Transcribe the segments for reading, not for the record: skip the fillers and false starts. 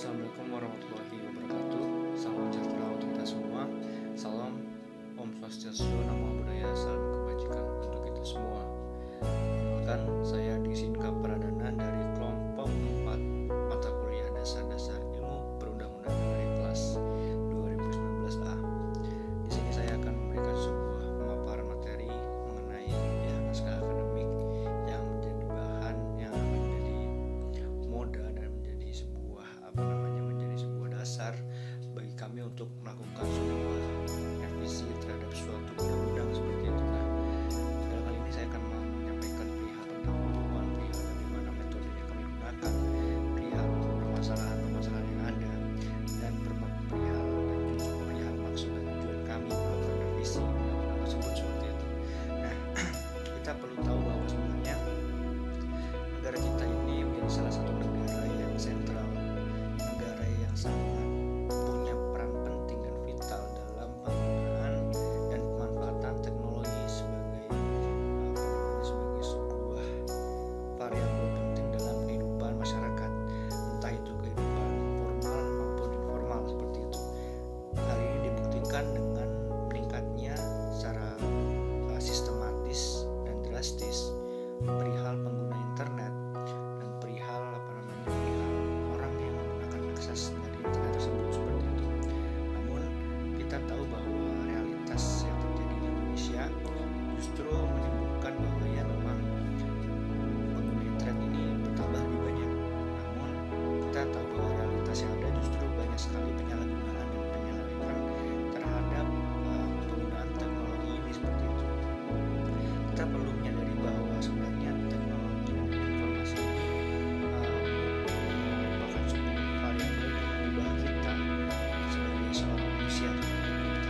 Assalamualaikum warahmatullahi wabarakatuh. Salam sejahtera untuk kita semua. Salam Om Swastiastu, Namo Buddhaya, salam kebajikan untuk kita semua. Kan saya Disinka Pradana dari kelompok 4 mata kuliah dasar-dasar ilmu perundang-undangan dari kelas 2019A. Di sini saya akan memberikan sebuah pemaparan materi mengenai naskah akademik yang menjadi bahan yang akan menjadi moda dan menjadi sebuah dasar bagi kami untuk melakukan sebuah revisi terhadap suatu undang-undang seperti itu. Nah, dalam hal ini saya akan menyampaikan perihal pendahuluan, perihal bagaimana metode yang kami gunakan, perihal permasalahan-permasalahan yang ada, dan perihal maksud dan tujuan kami melakukan revisi undang-undang tersebut seperti itu. Nah, kita perlu tahu bahwa sebenarnya negara kita ini menjadi salah satu negara yang sentral, negara yang sangat punya peran penting dan vital dalam penggunaan dan pemanfaatan teknologi sebagai sebuah variabel penting dalam kehidupan masyarakat, entah itu kehidupan formal maupun informal seperti itu. Hal ini dibuktikan dengan meningkatnya secara sistematis dan drastis perihal pengguna internet dan perihal orang yang menggunakan akses dari internet tersebut seperti itu. Namun kita tahu bahwa realitas yang terjadi di Indonesia justru menimbulkan bahwa memang pengguna internet ini bertambah lebih banyak. Namun kita tahu bahwa realitas yang ada justru banyak sekali penyalahgunaan dan penyelewengan terhadap penggunaan teknologi ini seperti itu. Kita perlu menyadari bahwa sebenarnya teknologi dan informasi ini merupakan sebuah variabel yang mengubah kita sebagai seorang manusia,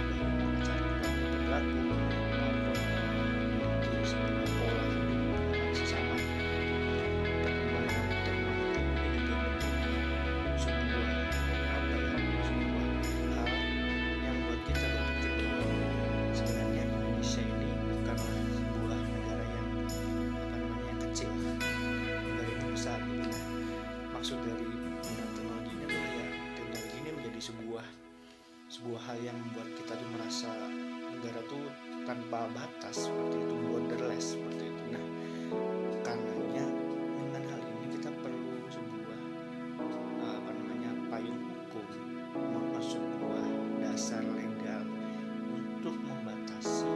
bagaimana cara kita berperilaku maupun memiliki sebuah pola hidup dengan sesama. Perkembangan teknologi ini juga menjadi sebuah hal yang membuat kita berpikir bahwa sebenarnya Indonesia ini bukanlah sebuah negara yang kecil, negara ini besar. Maksud dari teknologi ini adalah teknologi ini menjadi sebuah hal yang membuat kita tuh merasa negara tuh tanpa batas seperti itu, borderless seperti itu. Nah, karenanya dengan hal ini kita perlu sebuah payung hukum maupun sebuah dasar legal untuk membatasi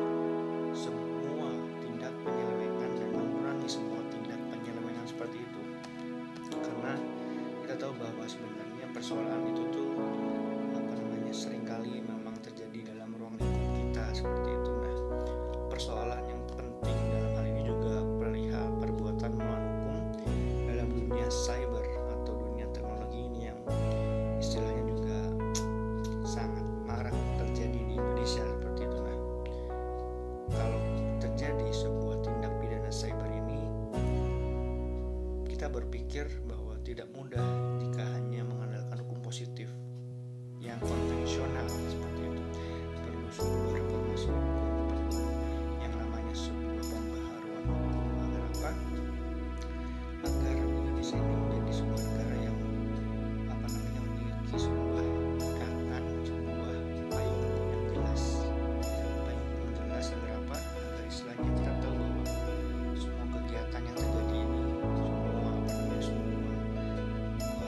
semua tindak penyelewengan dan mengurangi semua tindak penyelewengan seperti itu. Karena kita tahu bahwa sebenarnya persoalan itu tuh seringkali memang terjadi dalam ruang lingkup kita seperti itu. Nah, persoalan yang penting dalam hal ini juga perihal perbuatan melawan hukum dalam dunia cyber atau dunia teknologi ini yang istilahnya juga sangat marak terjadi di Indonesia seperti itu. Nah, kalau terjadi sebuah tindak pidana cyber ini, kita berpikir bahwa tidak mudah jika hanya mengandalkan hukum positif yang konvensional seperti itu. Perlu sebuah reformasi hukum, perlu yang namanya sebuah pembaharuan hukum agar apa? Agar Indonesia ini menjadi sebuah negara yang memiliki sebuah ikatan, sebuah payung hukum yang jelas. Payung hukum yang jelas agar apa? Agar istilahnya kita tahu bahwa semua kegiatan yang terjadi ini, semua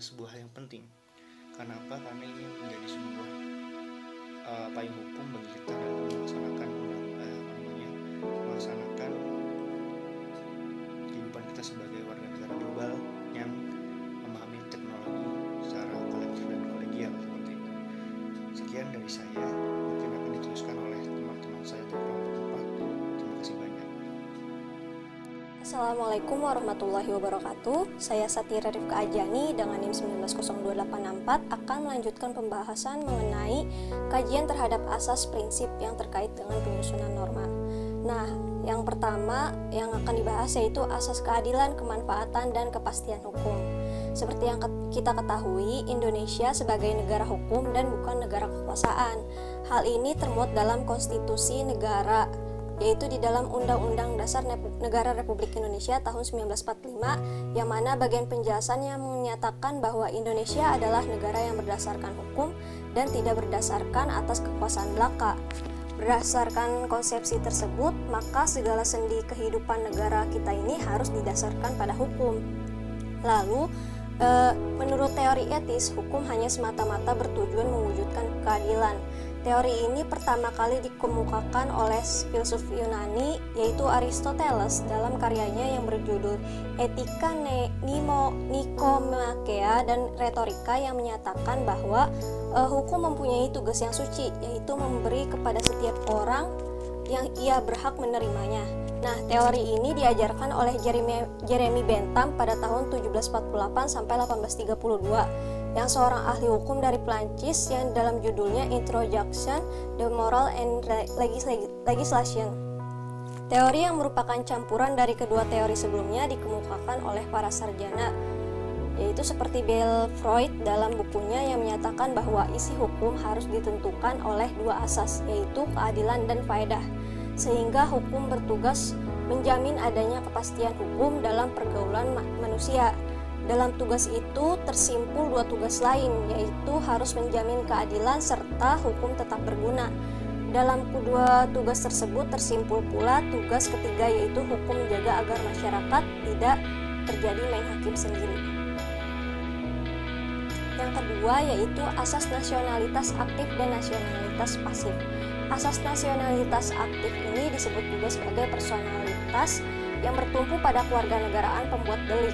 sebuah hal yang penting. Karena apa? Karena ini menjadi sebuah payung hukum bagi kita dalam melaksanakan kehidupan kita sebagai warga negara global yang memahami teknologi secara kolektif dan kolegial seperti itu. Sekian dari saya, mungkin akan diteruskan oleh teman-teman saya di kelompok 4. Terima kasih banyak. Assalamualaikum warahmatullahi wabarakatuh. Saya Satira Rifka Ajani dengan NIM 1902864 akan melanjutkan pembahasan mengenai kajian terhadap asas prinsip yang terkait dengan penyusunan norma. Nah, yang pertama yang akan dibahas yaitu asas keadilan, kemanfaatan, dan kepastian hukum. Seperti yang kita ketahui, Indonesia sebagai negara hukum dan bukan negara kekuasaan. Hal ini termuat dalam konstitusi negara, yaitu di dalam Undang-Undang Dasar Negara Republik Indonesia tahun 1945, yang mana bagian penjelasannya menyatakan bahwa Indonesia adalah negara yang berdasarkan hukum dan tidak berdasarkan atas kekuasaan belaka. Berdasarkan konsepsi tersebut, maka segala sendi kehidupan negara kita ini harus didasarkan pada hukum. Lalu, menurut teori etis, hukum hanya semata-mata bertujuan mewujudkan keadilan. Teori ini pertama kali dikemukakan oleh filsuf Yunani, yaitu Aristoteles, dalam karyanya yang berjudul Etika Nikomakea dan Retorika, yang menyatakan bahwa hukum mempunyai tugas yang suci, yaitu memberi kepada setiap orang yang ia berhak menerimanya. Nah, teori ini diajarkan oleh Jeremy Bentham pada tahun 1748 sampai 1832, yang seorang ahli hukum dari Prancis, yang dalam judulnya Introduction to Moral and Legislation. Teori yang merupakan campuran dari kedua teori sebelumnya dikemukakan oleh para sarjana, yaitu seperti Bell Freud dalam bukunya yang menyatakan bahwa isi hukum harus ditentukan oleh dua asas, yaitu keadilan dan faedah, sehingga hukum bertugas menjamin adanya kepastian hukum dalam pergaulan manusia. Dalam tugas itu tersimpul dua tugas lain, yaitu harus menjamin keadilan serta hukum tetap berguna. Dalam kedua tugas tersebut tersimpul pula tugas ketiga, yaitu hukum menjaga agar masyarakat tidak terjadi main hakim sendiri. Yang kedua yaitu asas nasionalitas aktif dan nasionalitas pasif. Asas nasionalitas aktif ini disebut juga sebagai personalitas yang bertumpu pada kewarganegaraan pembuat delik.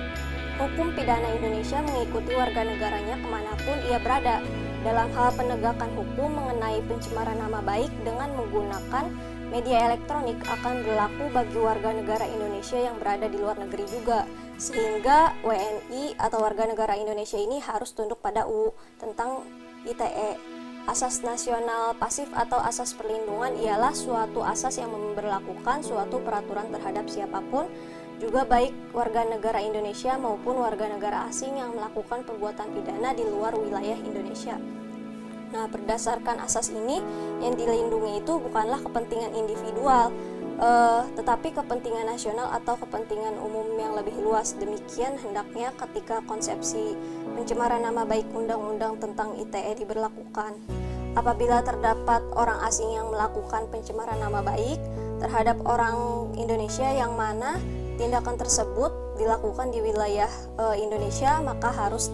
Hukum pidana Indonesia mengikuti warga negaranya kemanapun ia berada. Dalam hal penegakan hukum mengenai pencemaran nama baik dengan menggunakan media elektronik akan berlaku bagi warga negara Indonesia yang berada di luar negeri juga. Sehingga WNI atau warga negara Indonesia ini harus tunduk pada UU tentang ITE. Asas nasional pasif atau asas perlindungan ialah suatu asas yang memberlakukan suatu peraturan terhadap siapapun, juga baik warga negara Indonesia maupun warga negara asing yang melakukan perbuatan pidana di luar wilayah Indonesia. Nah, berdasarkan asas ini, yang dilindungi itu bukanlah kepentingan individual, tetapi kepentingan nasional atau kepentingan umum yang lebih luas. Demikian hendaknya ketika konsepsi pencemaran nama baik Undang-Undang tentang ITE diberlakukan. Apabila terdapat orang asing yang melakukan pencemaran nama baik terhadap orang Indonesia yang mana tindakan tersebut dilakukan di wilayah Indonesia, maka harus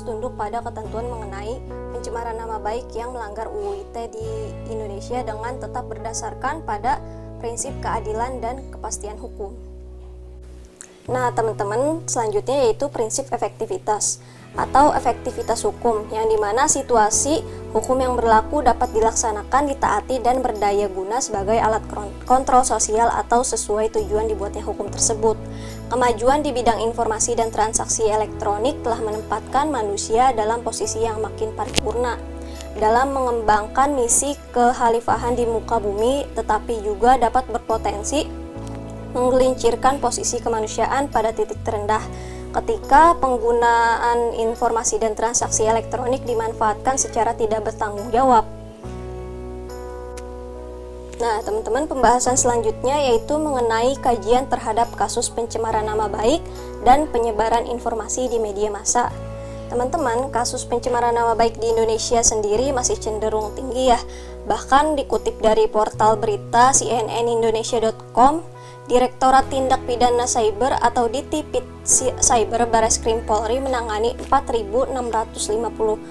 tunduk pada ketentuan mengenai pencemaran nama baik yang melanggar UU ITE di Indonesia dengan tetap berdasarkan pada prinsip keadilan dan kepastian hukum. Nah, teman-teman, selanjutnya yaitu prinsip efektivitas atau efektivitas hukum, yang dimana situasi hukum yang berlaku dapat dilaksanakan, ditaati, dan berdaya guna sebagai alat kontrol sosial atau sesuai tujuan dibuatnya hukum tersebut. Kemajuan di bidang informasi dan transaksi elektronik telah menempatkan manusia dalam posisi yang makin paripurna dalam mengembangkan misi kekhalifahan di muka bumi, tetapi juga dapat berpotensi menggelincirkan posisi kemanusiaan pada titik terendah ketika penggunaan informasi dan transaksi elektronik dimanfaatkan secara tidak bertanggung jawab. Nah, teman-teman, pembahasan selanjutnya yaitu mengenai kajian terhadap kasus pencemaran nama baik dan penyebaran informasi di media massa. Teman-teman, kasus pencemaran nama baik di Indonesia sendiri masih cenderung tinggi ya. Bahkan dikutip dari portal berita cnnindonesia.com, Direktorat Tindak Pidana Cyber atau Ditipid Cyber Bareskrim Polri menangani 4.656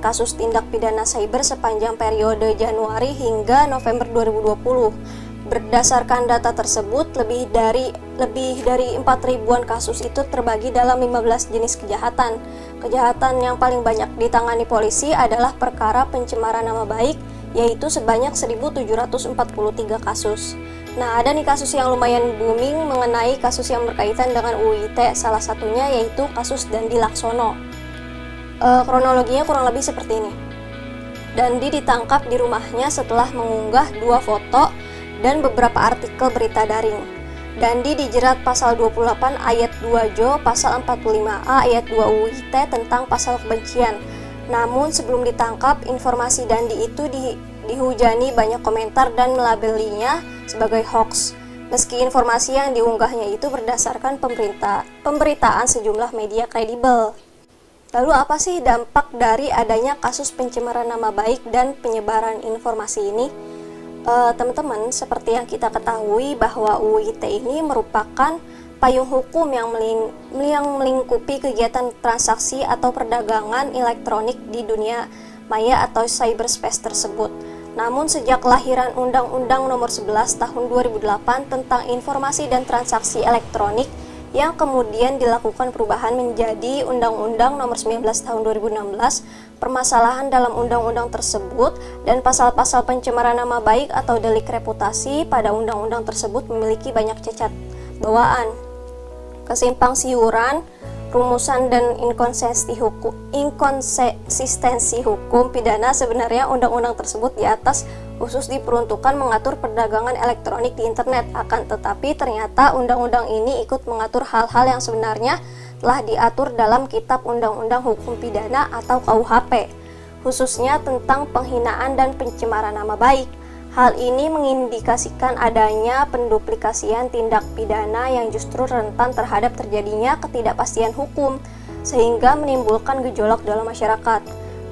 kasus tindak pidana cyber sepanjang periode Januari hingga November 2020. Berdasarkan data tersebut, lebih dari 4.000-an kasus itu terbagi dalam 15 jenis kejahatan. Kejahatan yang paling banyak ditangani polisi adalah perkara pencemaran nama baik, yaitu sebanyak 1.743 kasus. Nah, ada nih kasus yang lumayan booming mengenai kasus yang berkaitan dengan UU ITE, salah satunya yaitu kasus Dandi Laksono. Kronologinya kurang lebih seperti ini. Dandi ditangkap di rumahnya setelah mengunggah 2 foto dan beberapa artikel berita daring. Dandi dijerat pasal 28 ayat 2 Jo, pasal 45A ayat 2 UU ITE tentang pasal kebencian. Namun sebelum ditangkap, informasi Dandi itu dihujani banyak komentar dan melabelinya sebagai hoax. Meski informasi yang diunggahnya itu berdasarkan pemberitaan sejumlah media kredibel. Lalu apa sih dampak dari adanya kasus pencemaran nama baik dan penyebaran informasi ini? Teman-teman, seperti yang kita ketahui bahwa UU ITE ini merupakan payung hukum yang melingkupi kegiatan transaksi atau perdagangan elektronik di dunia maya atau cyberspace tersebut. Namun sejak kelahiran Undang-Undang Nomor 11 Tahun 2008 tentang Informasi dan Transaksi Elektronik yang kemudian dilakukan perubahan menjadi Undang-Undang Nomor 19 Tahun 2016, permasalahan dalam undang-undang tersebut dan pasal-pasal pencemaran nama baik atau delik reputasi pada undang-undang tersebut memiliki banyak cacat bawaan, kesimpang siuran, rumusan dan inkonsistensi hukum pidana. Sebenarnya undang-undang tersebut di atas khusus diperuntukkan mengatur perdagangan elektronik di internet, akan tetapi ternyata undang-undang ini ikut mengatur hal-hal yang sebenarnya telah diatur dalam Kitab Undang-Undang Hukum Pidana atau KUHP, khususnya tentang penghinaan dan pencemaran nama baik. Hal ini mengindikasikan adanya penduplikasian tindak pidana yang justru rentan terhadap terjadinya ketidakpastian hukum, sehingga menimbulkan gejolak dalam masyarakat.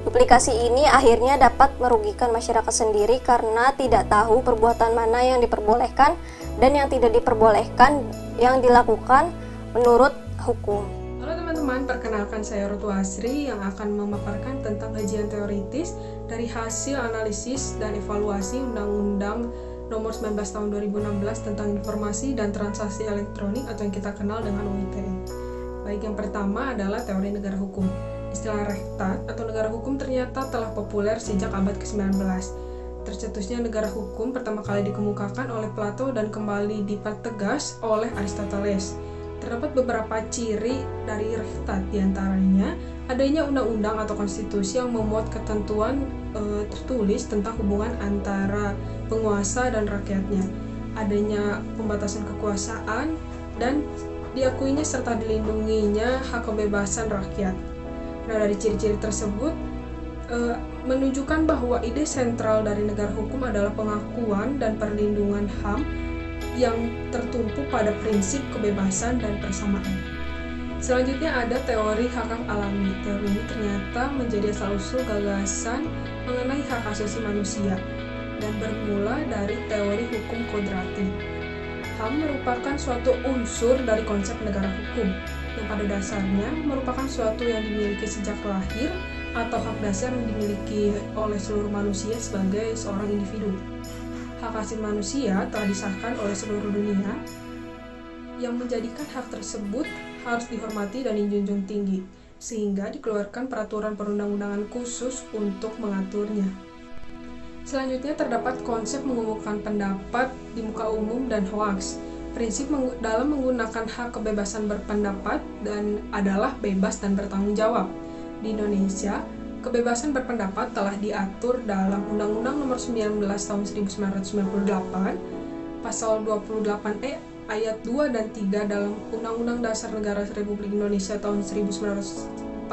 Duplikasi ini akhirnya dapat merugikan masyarakat sendiri karena tidak tahu perbuatan mana yang diperbolehkan dan yang tidak diperbolehkan yang dilakukan menurut hukum. Halo teman-teman, perkenalkan saya Rutu Asri yang akan memaparkan tentang kajian teoritis dari hasil analisis dan evaluasi Undang-Undang Nomor 19 Tahun 2016 tentang Informasi dan Transaksi Elektronik atau yang kita kenal dengan UU ITE. Baik, yang pertama adalah teori negara hukum. Istilah Rektat atau negara hukum ternyata telah populer sejak abad ke-19. Tercetusnya negara hukum pertama kali dikemukakan oleh Plato dan kembali dipertegas oleh Aristoteles. Terdapat beberapa ciri dari Rektat, diantaranya adanya undang-undang atau konstitusi yang memuat ketentuan tertulis tentang hubungan antara penguasa dan rakyatnya, adanya pembatasan kekuasaan, dan diakuinya serta dilindunginya hak kebebasan rakyat. Nah, dari ciri-ciri tersebut menunjukkan bahwa ide sentral dari negara hukum adalah pengakuan dan perlindungan HAM yang tertumpu pada prinsip kebebasan dan persamaan. Selanjutnya ada teori hak alami. Teori ini ternyata menjadi asal-usul gagasan mengenai hak asasi manusia dan bermula dari teori hukum kodrati. HAM merupakan suatu unsur dari konsep negara hukum yang pada dasarnya merupakan suatu yang dimiliki sejak lahir atau hak dasar yang dimiliki oleh seluruh manusia sebagai seorang individu. Hak asasi manusia telah disahkan oleh seluruh dunia yang menjadikan hak tersebut harus dihormati dan dijunjung tinggi, sehingga dikeluarkan peraturan perundang-undangan khusus untuk mengaturnya. Selanjutnya terdapat konsep mengumumkan pendapat di muka umum dan hoaks. Prinsip dalam menggunakan hak kebebasan berpendapat dan adalah bebas dan bertanggung jawab. Di Indonesia, kebebasan berpendapat telah diatur dalam Undang-Undang Nomor 19 Tahun 1998, Pasal 28E ayat 2 dan 3 dalam Undang-Undang Dasar Negara Republik Indonesia tahun 1945,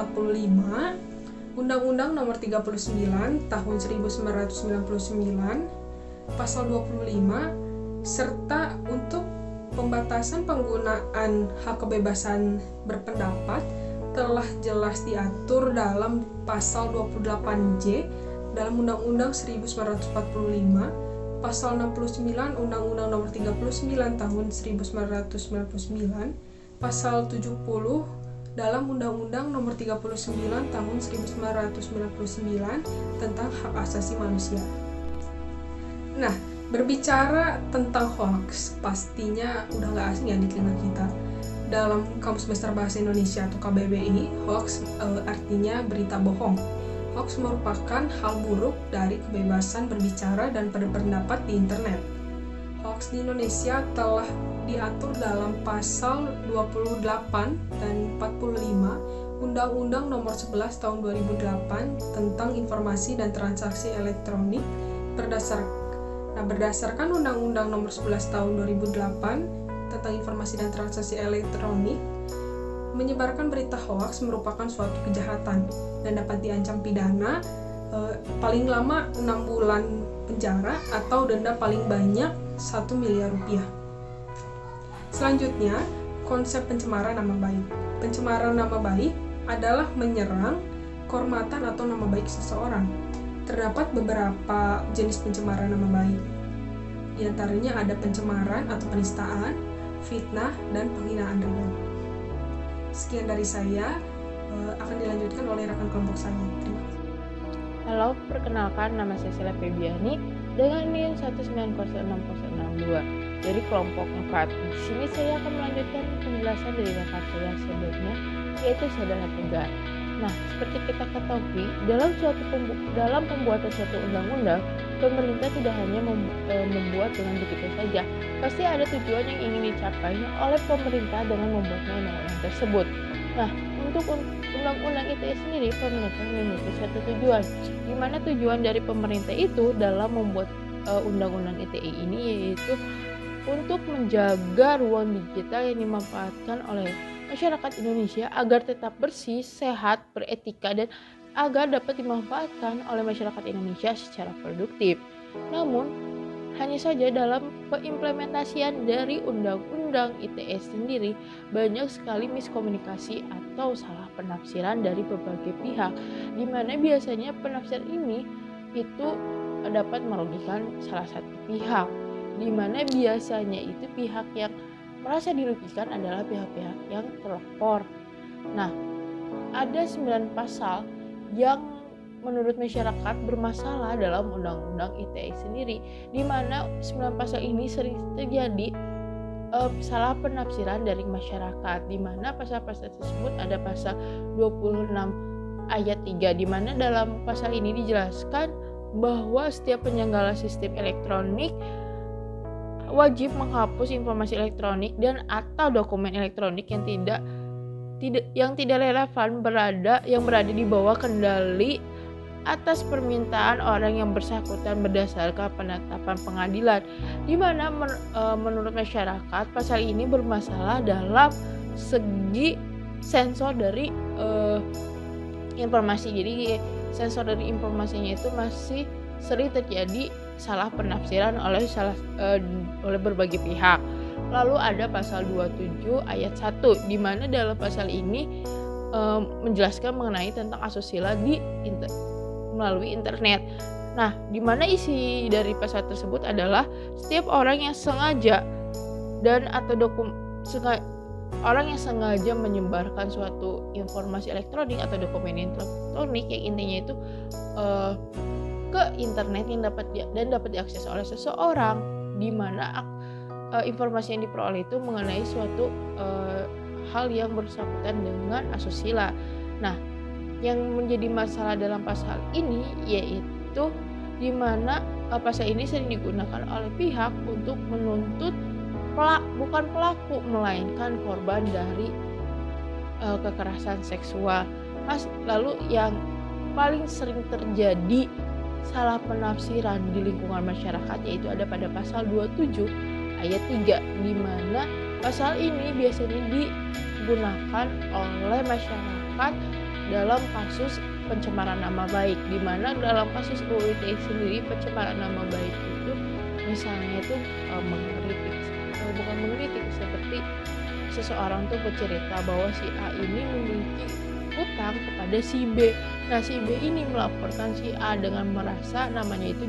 Undang-Undang Nomor 39 Tahun 1999, Pasal 25, serta untuk pembatasan penggunaan hak kebebasan berpendapat telah jelas diatur dalam Pasal 28J dalam Undang-Undang 1945 Pasal 69 Undang-Undang Nomor 39 Tahun 1999, Pasal 70 dalam Undang-Undang Nomor 39 Tahun 1999 tentang Hak Asasi Manusia. Nah, berbicara tentang hoax, pastinya udah gak asing ya di telinga kita. Dalam Kamus Besar Bahasa Indonesia atau KBBI, hoax artinya berita bohong. Hoax merupakan hal buruk dari kebebasan berbicara dan berpendapat di internet. Hoax di Indonesia telah diatur dalam pasal 28 dan 45 Undang-Undang Nomor 11 Tahun 2008 tentang Informasi dan Transaksi Elektronik berdasarkan Undang-Undang Nomor 11 Tahun 2008 tentang Informasi dan Transaksi Elektronik. Menyebarkan berita hoaks merupakan suatu kejahatan dan dapat diancam pidana paling lama 6 bulan penjara atau denda paling banyak 1 miliar rupiah. Selanjutnya, konsep pencemaran nama baik. Pencemaran nama baik adalah menyerang kehormatan atau nama baik seseorang. Terdapat beberapa jenis pencemaran nama baik. Di antaranya ada pencemaran atau penistaan, fitnah, dan penghinaan ringan. Sekian dari saya, akan dilanjutkan oleh rekan kelompok saya. Terima kasih. Halo, perkenalkan nama saya Sela Febiani dengan NIM 1906062 dari kelompok 4. Di sini saya akan melanjutkan penjelasan dari rekan saya sebelumnya, yaitu saudara Tegar. Nah, seperti kita ketahui, dalam pembuatan suatu undang-undang, pemerintah tidak hanya membuat dengan begitu saja. Pasti ada tujuan yang ingin dicapai oleh pemerintah dengan membuatnya undang-undang tersebut. Nah, untuk undang-undang ITE sendiri, pemerintah memiliki suatu tujuan, di mana tujuan dari pemerintah itu dalam membuat undang-undang ITE ini yaitu untuk menjaga ruang digital yang dimanfaatkan oleh masyarakat Indonesia agar tetap bersih, sehat, beretika, dan agar dapat dimanfaatkan oleh masyarakat Indonesia secara produktif. Namun, hanya saja dalam pengimplementasian dari Undang-Undang ITE sendiri, banyak sekali miskomunikasi atau salah penafsiran dari berbagai pihak, di mana biasanya penafsiran ini itu dapat merugikan salah satu pihak, di mana biasanya itu pihak yang merasa dirugikan adalah pihak-pihak yang terlapor. Nah, ada 9 pasal yang menurut masyarakat bermasalah dalam Undang-Undang ITE sendiri, di mana 9 pasal ini sering terjadi salah penafsiran dari masyarakat, di mana pasal-pasal tersebut ada pasal 26 ayat 3, di mana dalam pasal ini dijelaskan bahwa setiap penyelenggara sistem elektronik wajib menghapus informasi elektronik dan atau dokumen elektronik yang tidak relevan yang berada di bawah kendali atas permintaan orang yang bersangkutan berdasarkan penetapan pengadilan, di mana menurut masyarakat pasal ini bermasalah dalam segi sensor dari informasi. Jadi sensor dari informasinya itu masih sering terjadi salah penafsiran oleh berbagai pihak. Lalu ada pasal 27 ayat 1, di mana dalam pasal ini menjelaskan mengenai tentang asusila melalui internet. Nah, di mana isi dari pasal tersebut adalah setiap orang yang sengaja orang yang sengaja menyebarkan suatu informasi elektronik atau dokumen elektronik yang intinya itu ke internet yang dapat diakses oleh seseorang, di mana informasi yang diperoleh itu mengenai suatu hal yang bersangkutan dengan asusila. Nah, yang menjadi masalah dalam pasal ini yaitu di mana pasal ini sering digunakan oleh pihak untuk menuntut bukan pelaku melainkan korban dari kekerasan seksual. Lalu yang paling sering terjadi salah penafsiran di lingkungan masyarakat yaitu ada pada pasal 27 ayat 3, di mana pasal ini biasanya digunakan oleh masyarakat dalam kasus pencemaran nama baik, di mana dalam kasus UU ITE sendiri pencemaran nama baik itu misalnya itu bukan mengkritik, seperti seseorang tuh bercerita bahwa si A ini memiliki utang kepada si B. Nah, si B ini melaporkan si A dengan merasa namanya itu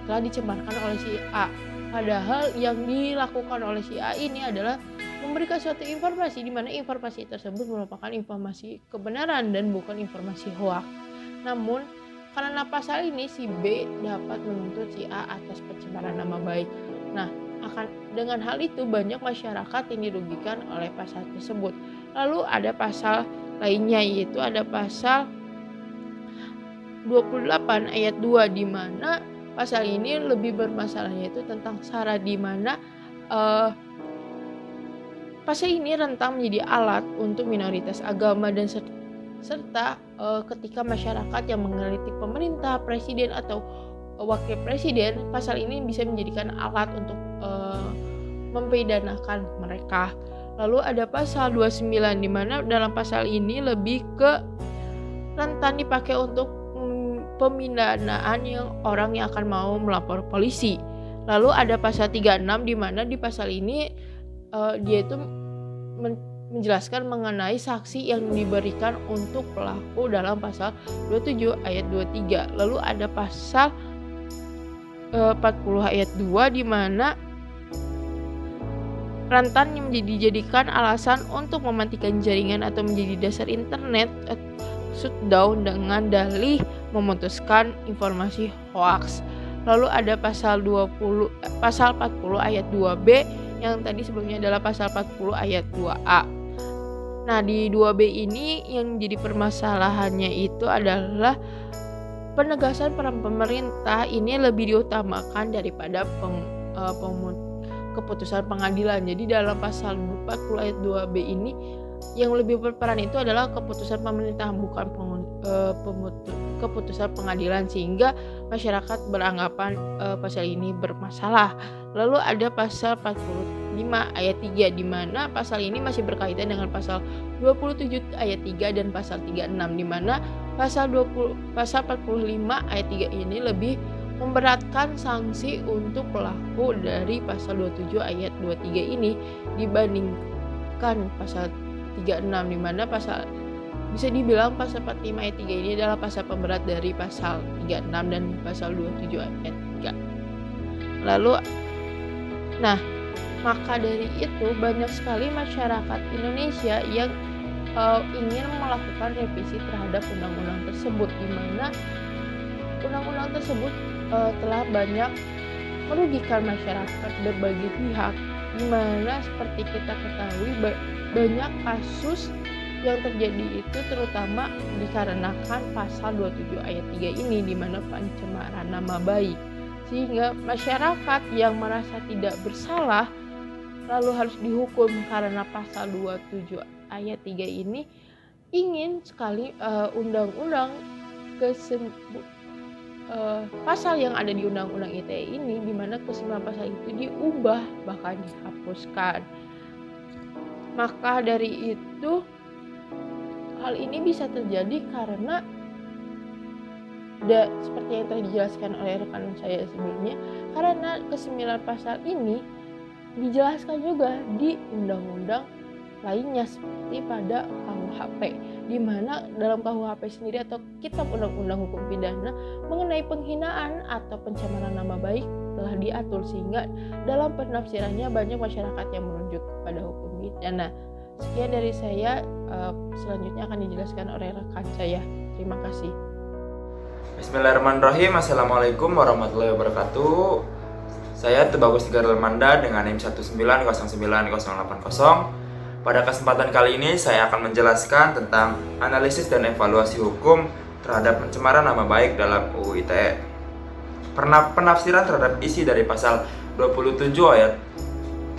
telah dicemarkan oleh si A. Padahal yang dilakukan oleh si A ini adalah memberikan suatu informasi di mana informasi tersebut merupakan informasi kebenaran dan bukan informasi hoak. Namun karena pasal ini si B dapat menuntut si A atas pencemaran nama baik. Nah, dengan hal itu banyak masyarakat yang dirugikan oleh pasal tersebut. Lalu ada pasal lainnya, yaitu ada pasal 28 ayat 2 di mana pasal ini lebih bermasalah, yaitu tentang SARA, di mana pasal ini rentang menjadi alat untuk minoritas agama dan serta ketika masyarakat yang mengkritik pemerintah, presiden atau wakil presiden, pasal ini bisa menjadikan alat untuk mempidanakan mereka. Lalu ada pasal 29 di mana dalam pasal ini lebih ke rentan dipakai untuk pemindanaan yang orang yang akan mau melapor polisi. Lalu ada pasal 36 di mana di pasal ini dia itu menjelaskan mengenai saksi yang diberikan untuk pelaku dalam pasal 27 ayat 23. Lalu ada pasal 40 ayat 2 di mana rentan yang dijadikan alasan untuk mematikan jaringan atau menjadi dasar internet shutdown dengan dalih memutuskan informasi hoaks. Lalu ada pasal 40 ayat 2B yang tadi sebelumnya adalah pasal 40 ayat 2A. Nah, di 2B ini yang jadi permasalahannya itu adalah penegasan peran pemerintah ini lebih diutamakan daripada keputusan pengadilan. Jadi dalam pasal 40 ayat 2B ini yang lebih berperan itu adalah keputusan pemerintah, bukan keputusan pengadilan, sehingga masyarakat beranggapan pasal ini bermasalah. Lalu ada pasal 45 ayat 3 di mana pasal ini masih berkaitan dengan pasal 27 ayat 3 dan pasal 36, di mana pasal 45 ayat 3 ini lebih memberatkan sanksi untuk pelaku dari pasal 27 ayat 23 ini dibandingkan pasal 36, di mana pasal bisa dibilang pasal 45 ayat 3 ini adalah pasal pemberat dari pasal 36 dan pasal 27 ayat 3. Lalu maka dari itu banyak sekali masyarakat Indonesia yang ingin melakukan revisi terhadap undang-undang tersebut, di mana undang-undang tersebut telah banyak merugikan masyarakat berbagai pihak, di mana seperti kita ketahui banyak kasus yang terjadi itu terutama dikarenakan pasal 27 ayat 3 ini, di mana pencemaran nama baik, sehingga masyarakat yang merasa tidak bersalah lalu harus dihukum karena pasal 27 ayat 3 ini ingin sekali undang-undang pasal yang ada di Undang-Undang ITE ini, di mana ke-9 pasal itu diubah bahkan dihapuskan. Maka dari itu hal ini bisa terjadi karena seperti yang telah dijelaskan oleh rekan saya sebelumnya, karena ke-9 pasal ini dijelaskan juga di undang-undang lainnya seperti pada KUHP, di mana dalam KUHP sendiri atau Kitab Undang-Undang Hukum Pidana mengenai penghinaan atau pencemaran nama baik telah diatur, sehingga dalam penafsirannya banyak masyarakat yang merujuk kepada hukum pidana. Sekian dari saya, selanjutnya akan dijelaskan oleh rekan saya. Terima kasih. Bismillahirrahmanirrahim. Assalamualaikum warahmatullahi wabarakatuh. Saya Tubagus Tigarelmanda dengan NIM 1909080. Pada kesempatan kali ini saya akan menjelaskan tentang analisis dan evaluasi hukum terhadap pencemaran nama baik dalam UU ITE. Penafsiran terhadap isi dari pasal 27 ayat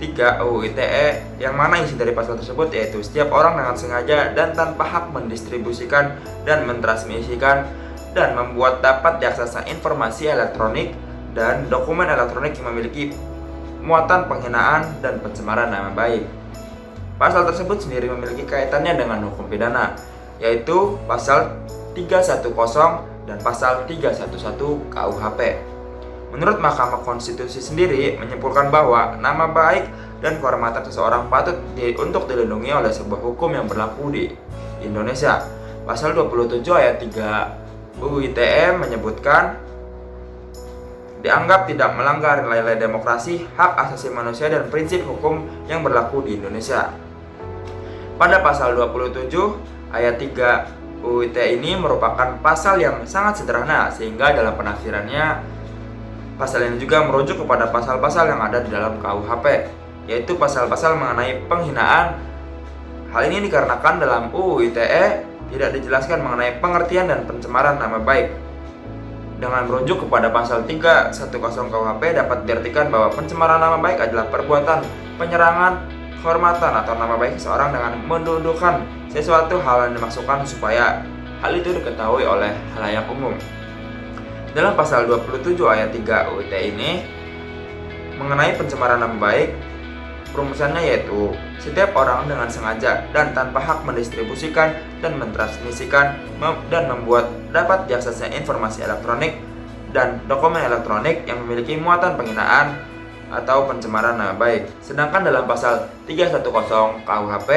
3 UU ITE, yang mana isi dari pasal tersebut yaitu setiap orang dengan sengaja dan tanpa hak mendistribusikan dan mentransmisikan dan membuat dapat diaksesnya informasi elektronik dan dokumen elektronik yang memiliki muatan penghinaan dan pencemaran nama baik. Pasal tersebut sendiri memiliki kaitannya dengan hukum pidana, yaitu pasal 310 dan pasal 311 KUHP. Menurut Mahkamah Konstitusi sendiri menyimpulkan bahwa nama baik dan kehormatan seseorang patut untuk dilindungi oleh sebuah hukum yang berlaku di Indonesia. Pasal 27 ayat 3 UU ITE menyebutkan dianggap tidak melanggar nilai-nilai demokrasi, hak asasi manusia, dan prinsip hukum yang berlaku di Indonesia. Pada pasal 27 ayat 3 UU ITE ini merupakan pasal yang sangat sederhana, sehingga dalam penafsirannya pasal ini juga merujuk kepada pasal-pasal yang ada di dalam KUHP, yaitu pasal-pasal mengenai penghinaan. Hal ini dikarenakan dalam UU ITE tidak dijelaskan mengenai pengertian dan pencemaran nama baik. Dengan merujuk kepada pasal 310 KUHP dapat diartikan bahwa pencemaran nama baik adalah perbuatan penyerangan kehormatan atau nama baik seseorang dengan mendudukan sesuatu hal yang dimaksudkan supaya hal itu diketahui oleh khalayak umum. Dalam pasal 27 ayat 3 UU ITE ini mengenai pencemaran nama baik, rumusannya yaitu setiap orang dengan sengaja dan tanpa hak mendistribusikan dan mentransmisikan dan membuat dapat diaksesnya informasi elektronik dan dokumen elektronik yang memiliki muatan penghinaan atau pencemaran nama baik. Sedangkan dalam pasal 310 KUHP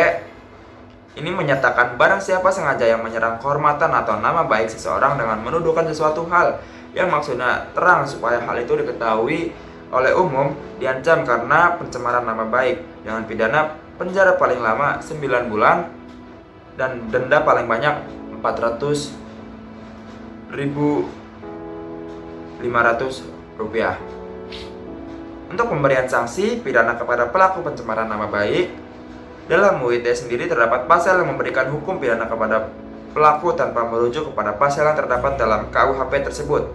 ini menyatakan barang siapa sengaja yang menyerang kehormatan atau nama baik seseorang dengan menuduhkan sesuatu hal yang maksudnya terang supaya hal itu diketahui oleh umum, diancam karena pencemaran nama baik dengan pidana penjara paling lama 9 bulan dan denda paling banyak 400.500 rupiah. Untuk pemberian sanksi pidana kepada pelaku pencemaran nama baik, dalam UU ITE sendiri terdapat pasal yang memberikan hukum pidana kepada pelaku tanpa merujuk kepada pasal yang terdapat dalam KUHP tersebut.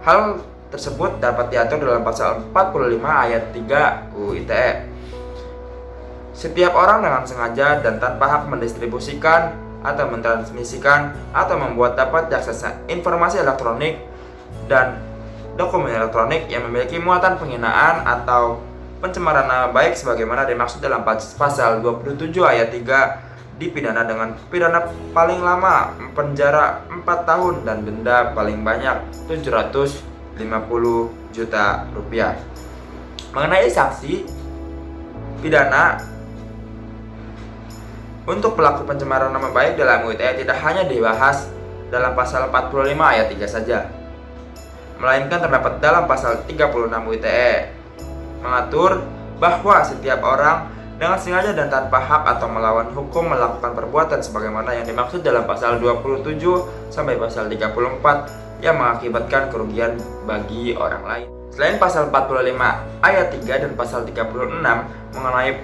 Hal tersebut dapat diatur dalam pasal 45 ayat 3 UU ITE. Setiap orang dengan sengaja dan tanpa hak mendistribusikan atau mentransmisikan atau membuat dapat diaksesnya informasi elektronik dan dokumen elektronik yang memiliki muatan penghinaan atau pencemaran nama baik sebagaimana dimaksud dalam pasal 27 ayat 3 dipidana dengan pidana paling lama penjara 4 tahun dan denda paling banyak 750 juta rupiah. Mengenai sanksi pidana untuk pelaku pencemaran nama baik dalam UU ITE tidak hanya dibahas dalam pasal 45 ayat 3 saja, melainkan terdapat dalam pasal 36 UU ITE mengatur bahwa setiap orang dengan sengaja dan tanpa hak atau melawan hukum melakukan perbuatan sebagaimana yang dimaksud dalam pasal 27 sampai pasal 34 yang mengakibatkan kerugian bagi orang lain. Selain pasal 45 ayat 3 dan pasal 36 mengenai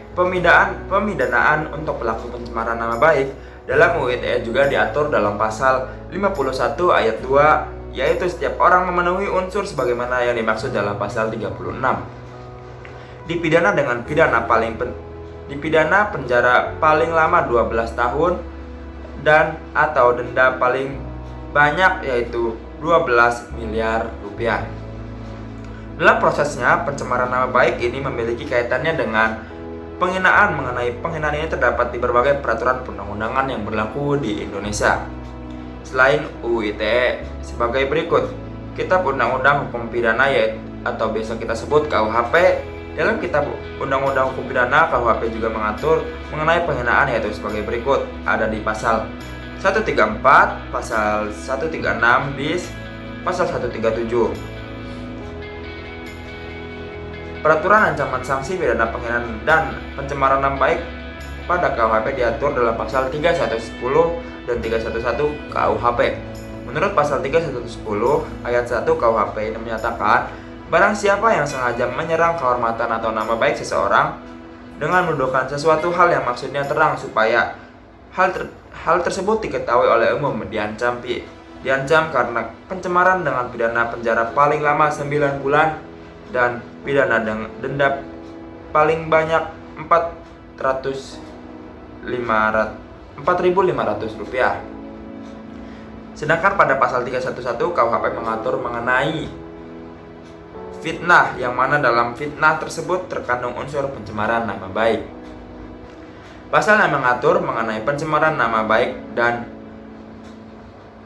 pemidanaan untuk pelaku pencemaran nama baik, dalam UU ITE juga diatur dalam pasal 51 ayat 2, yaitu setiap orang memenuhi unsur sebagaimana yang dimaksud dalam pasal 36 dipidana dengan dipidana penjara paling lama 12 tahun dan atau denda paling banyak yaitu 12 miliar rupiah. Dalam prosesnya, pencemaran nama baik ini memiliki kaitannya dengan penghinaan. Mengenai penghinaan ini terdapat di berbagai peraturan perundang-undangan yang berlaku di Indonesia. Selain UU ITE sebagai berikut: Kitab Undang-Undang Hukum Pidana yaitu atau biasa kita sebut KUHP. Dalam Kitab Undang-Undang Hukum Pidana, KUHP juga mengatur mengenai penghinaan yaitu sebagai berikut. Ada di pasal 134, pasal 136 bis, pasal 137. Peraturan ancaman sanksi pidana penghinaan dan pencemaran nama baik pada KUHP diatur dalam pasal 3110 dan 311 KUHP. Menurut pasal 310 ayat 1 KUHP ini menyatakan barang siapa yang sengaja menyerang kehormatan atau nama baik seseorang dengan menuduhkan sesuatu hal yang maksudnya terang supaya hal tersebut diketahui oleh umum diancam karena pencemaran dengan pidana penjara paling lama 9 bulan dan pidana denda paling banyak 4.500 rupiah. Sedangkan pada pasal 311 KUHP mengatur mengenai fitnah, yang mana dalam fitnah tersebut terkandung unsur pencemaran nama baik. Pasal yang mengatur mengenai pencemaran nama baik dan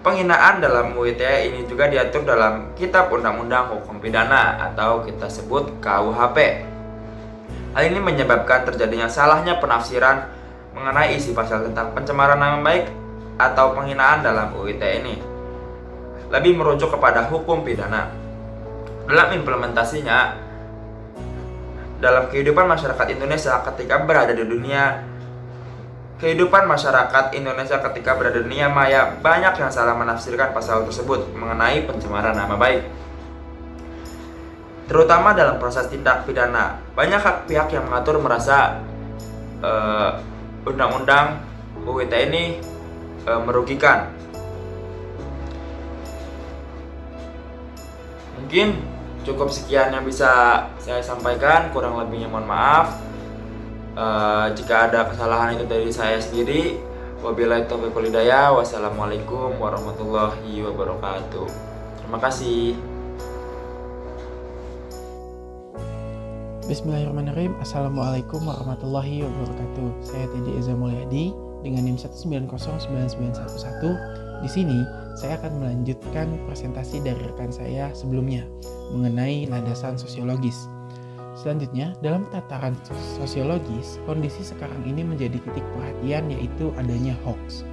penghinaan dalam UU ITE ini juga diatur dalam Kitab Undang-Undang Hukum Pidana atau kita sebut KUHP. Hal ini menyebabkan terjadinya salahnya penafsiran mengenai isi pasal tentang pencemaran nama baik atau penghinaan dalam UU ITE ini. Lebih merujuk kepada hukum pidana. Dalam implementasinya, dalam kehidupan masyarakat Indonesia ketika berada di dunia maya, banyak yang salah menafsirkan pasal tersebut mengenai pencemaran nama baik. Terutama dalam proses tindak pidana, banyak pihak yang mengatur merasa undang-undang UU ITE ini merugikan. Mungkin cukup sekian yang bisa saya sampaikan, kurang lebihnya mohon maaf. Jika ada kesalahan itu dari saya sendiri. Wabillahi taufiq wal hidayah. Wassalamualaikum warahmatullahi wabarakatuh. Terima kasih. Bismillahirrahmanirrahim. Assalamualaikum warahmatullahi wabarakatuh. Saya Teddy Eza Mulyadi dengan NIM 1909911. Di sini saya akan melanjutkan presentasi dari rekan saya sebelumnya mengenai landasan sosiologis. Selanjutnya, dalam tataran sosiologis, kondisi sekarang ini menjadi titik perhatian, yaitu adanya hoax.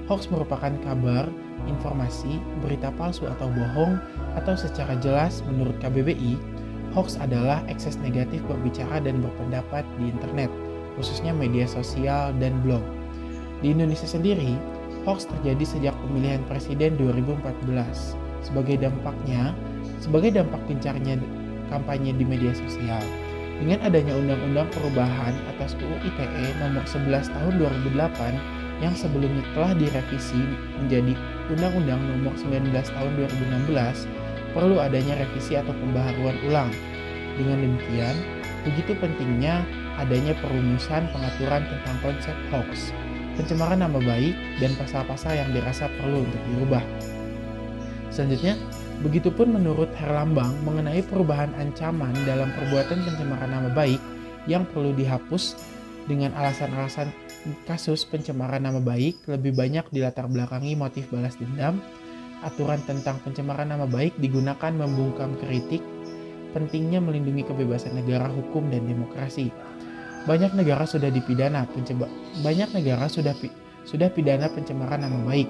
Hoax merupakan kabar, informasi, berita palsu atau bohong, atau secara jelas menurut KBBI, hoax adalah ekses negatif berbicara dan berpendapat di internet, khususnya media sosial dan blog. Di Indonesia sendiri, hoax terjadi sejak pemilihan presiden 2014. Sebagai dampak gencarnya kampanye di media sosial. Dengan adanya Undang-Undang Perubahan atas UU ITE nomor 11 tahun 2008 yang sebelumnya telah direvisi menjadi Undang-Undang nomor 19 tahun 2016, perlu adanya revisi atau pembaharuan ulang. Dengan demikian, begitu pentingnya adanya perumusan pengaturan tentang konsep hoax, pencemaran nama baik, dan pasal-pasal yang dirasa perlu untuk dirubah. Selanjutnya, begitupun menurut Herlambang mengenai perubahan ancaman dalam perbuatan pencemaran nama baik yang perlu dihapus dengan alasan-alasan kasus pencemaran nama baik lebih banyak dilatar belakangi motif balas dendam. Aturan tentang pencemaran nama baik digunakan membungkam kritik pentingnya melindungi kebebasan negara hukum dan demokrasi. Banyak negara sudah pidana pencemaran nama baik.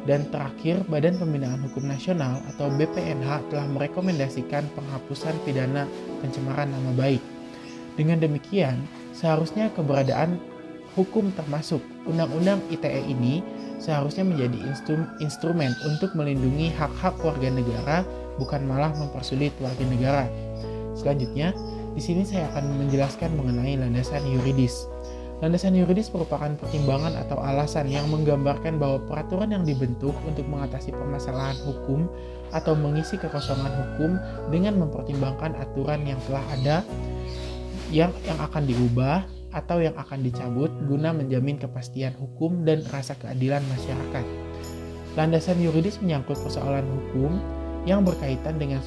Dan terakhir, Badan Pembinaan Hukum Nasional atau BPNH telah merekomendasikan penghapusan pidana pencemaran nama baik. Dengan demikian, seharusnya keberadaan hukum termasuk Undang-Undang ITE ini seharusnya menjadi instrumen untuk melindungi hak-hak warga negara, bukan malah mempersulit warga negara. Selanjutnya, di sini saya akan menjelaskan mengenai landasan yuridis. Landasan yuridis merupakan pertimbangan atau alasan yang menggambarkan bahwa peraturan yang dibentuk untuk mengatasi permasalahan hukum atau mengisi kekosongan hukum dengan mempertimbangkan aturan yang telah ada, yang akan diubah, atau yang akan dicabut guna menjamin kepastian hukum dan rasa keadilan masyarakat. Landasan yuridis menyangkut persoalan hukum yang berkaitan dengan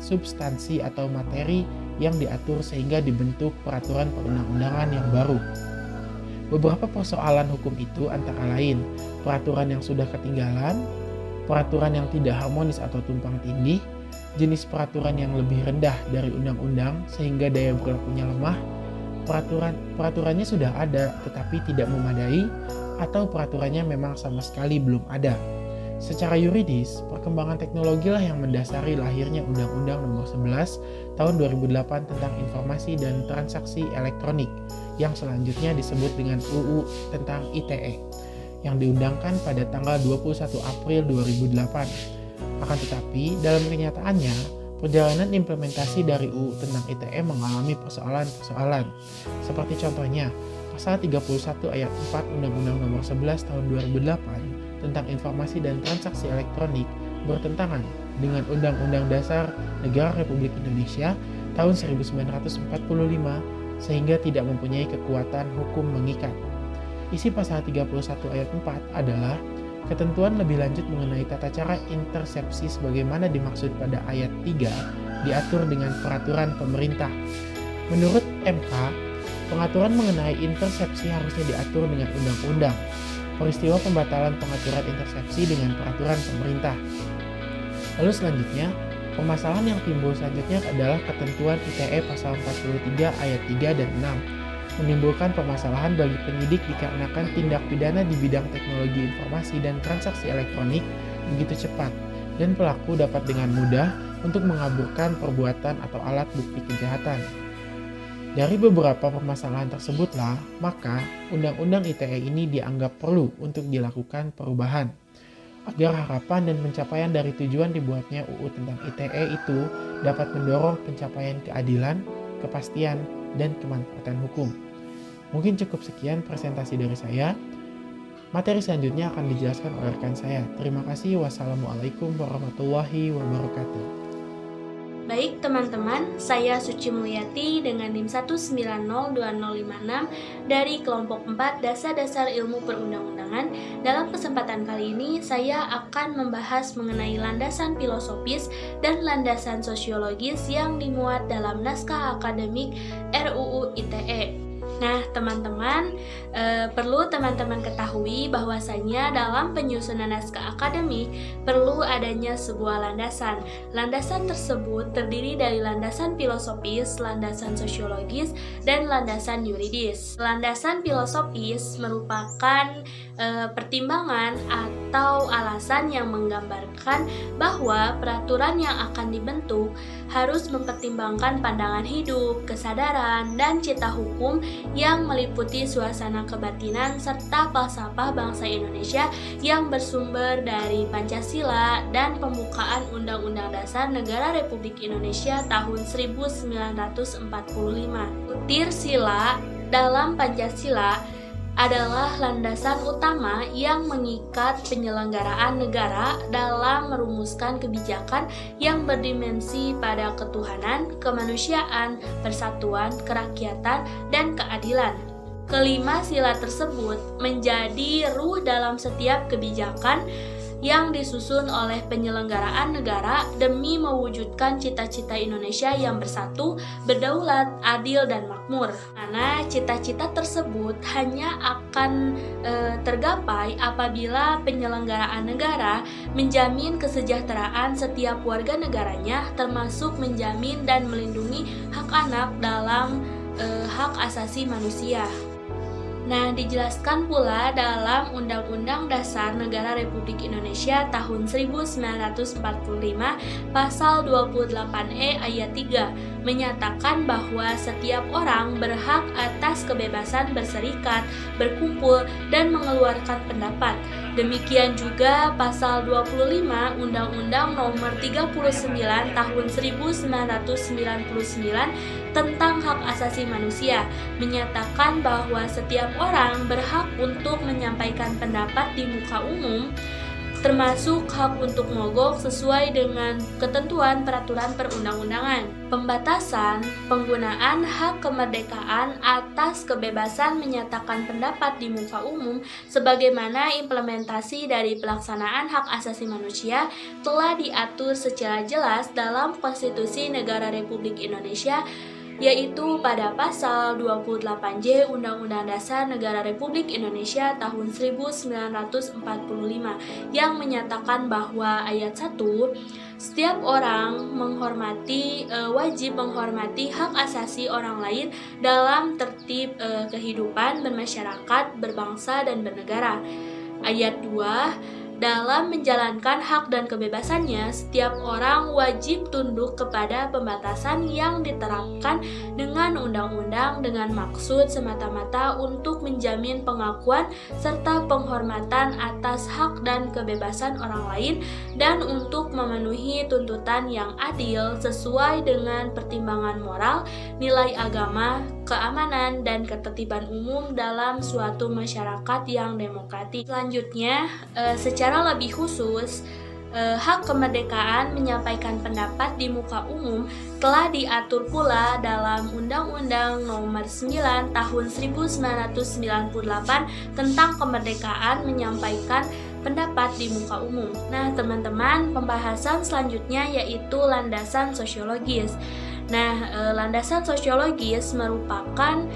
substansi atau materi yang diatur sehingga dibentuk peraturan perundang-undangan yang baru. Beberapa persoalan hukum itu antara lain peraturan yang sudah ketinggalan, peraturan yang tidak harmonis atau tumpang tindih, jenis peraturan yang lebih rendah dari undang-undang sehingga daya berlakunya lemah, peraturannya sudah ada tetapi tidak memadai, atau peraturannya memang sama sekali belum ada. Secara yuridis, perkembangan teknologi lah yang mendasari lahirnya Undang-Undang Nomor 11 Tahun 2008 tentang Informasi dan Transaksi Elektronik yang selanjutnya disebut dengan UU tentang ITE yang diundangkan pada tanggal 21 April 2008. Akan tetapi, dalam kenyataannya, perjalanan implementasi dari UU tentang ITE mengalami persoalan-persoalan. Seperti contohnya, Pasal 31 Ayat 4 Undang-Undang Nomor 11 Tahun 2008 tentang Informasi dan Transaksi Elektronik bertentangan dengan Undang-Undang Dasar Negara Republik Indonesia tahun 1945 sehingga tidak mempunyai kekuatan hukum mengikat. Isi pasal 31 ayat 4 adalah ketentuan lebih lanjut mengenai tata cara intersepsi sebagaimana dimaksud pada ayat 3 diatur dengan peraturan pemerintah. Menurut MK, pengaturan mengenai intersepsi harusnya diatur dengan undang-undang. Peristiwa pembatalan pengaturan intersepsi dengan peraturan pemerintah. Lalu selanjutnya, permasalahan yang timbul selanjutnya adalah ketentuan ITE pasal 43 ayat 3 dan 6 menimbulkan permasalahan bagi penyidik dikarenakan tindak pidana di bidang teknologi informasi dan transaksi elektronik begitu cepat dan pelaku dapat dengan mudah untuk mengaburkan perbuatan atau alat bukti kejahatan. Dari beberapa permasalahan tersebutlah, maka Undang-Undang ITE ini dianggap perlu untuk dilakukan perubahan, agar harapan dan pencapaian dari tujuan dibuatnya UU tentang ITE itu dapat mendorong pencapaian keadilan, kepastian, dan kemanfaatan hukum. Mungkin cukup sekian presentasi dari saya. Materi selanjutnya akan dijelaskan oleh rekan saya. Terima kasih. Wassalamualaikum warahmatullahi wabarakatuh. Baik teman-teman, saya Suci Mulyati dengan NIM 1902056 dari kelompok 4 Dasar-Dasar Ilmu Perundang-undangan. Dalam kesempatan kali ini, saya akan membahas mengenai landasan filosofis dan landasan sosiologis yang dimuat dalam naskah akademik RUU ITE. Nah, teman-teman, perlu teman-teman ketahui bahwasanya dalam penyusunan naskah akademik perlu adanya sebuah landasan. Landasan tersebut terdiri dari landasan filosofis, landasan sosiologis, dan landasan yuridis. Landasan filosofis merupakan pertimbangan atau alasan yang menggambarkan bahwa peraturan yang akan dibentuk harus mempertimbangkan pandangan hidup, kesadaran, dan cita hukum yang meliputi suasana kebatinan serta falsafah bangsa Indonesia yang bersumber dari Pancasila dan pembukaan Undang-Undang Dasar Negara Republik Indonesia tahun 1945. Butir sila dalam Pancasila adalah landasan utama yang mengikat penyelenggaraan negara dalam merumuskan kebijakan yang berdimensi pada ketuhanan, kemanusiaan, persatuan, kerakyatan, dan keadilan. Kelima sila tersebut menjadi ruh dalam setiap kebijakan yang disusun oleh penyelenggaraan negara demi mewujudkan cita-cita Indonesia yang bersatu, berdaulat, adil, dan makmur. Karena cita-cita tersebut hanya akan tergapai apabila penyelenggaraan negara menjamin kesejahteraan setiap warga negaranya, termasuk menjamin dan melindungi hak anak dalam hak asasi manusia. Nah, dijelaskan pula dalam Undang-Undang Dasar Negara Republik Indonesia tahun 1945 pasal 28E ayat 3 menyatakan bahwa setiap orang berhak atas kebebasan berserikat, berkumpul, dan mengeluarkan pendapat. Demikian juga pasal 25 Undang-Undang Nomor 39 tahun 1999 tentang hak asasi manusia menyatakan bahwa setiap orang berhak untuk menyampaikan pendapat di muka umum, termasuk hak untuk mogok sesuai dengan ketentuan peraturan perundang-undangan. Pembatasan penggunaan hak kemerdekaan atas kebebasan menyatakan pendapat di muka umum sebagaimana implementasi dari pelaksanaan hak asasi manusia telah diatur secara jelas dalam Konstitusi Negara Republik Indonesia, yaitu pada pasal 28J Undang-Undang Dasar Negara Republik Indonesia tahun 1945 yang menyatakan bahwa ayat 1, setiap orang wajib menghormati hak asasi orang lain dalam tertib kehidupan bermasyarakat, berbangsa, dan bernegara. Ayat 2, dalam menjalankan hak dan kebebasannya, setiap orang wajib tunduk kepada pembatasan yang diterapkan dengan undang-undang dengan maksud semata-mata untuk menjamin pengakuan serta penghormatan atas hak dan kebebasan orang lain dan untuk memenuhi tuntutan yang adil sesuai dengan pertimbangan moral, nilai agama, keamanan, dan ketertiban umum dalam suatu masyarakat yang demokratis. Selanjutnya, secara lebih khusus, hak kemerdekaan menyampaikan pendapat di muka umum telah diatur pula dalam Undang-Undang Nomor 9 Tahun 1998 tentang kemerdekaan menyampaikan pendapat di muka umum. Nah, teman-teman, pembahasan selanjutnya yaitu landasan sosiologis. Nah, landasan sosiologis merupakan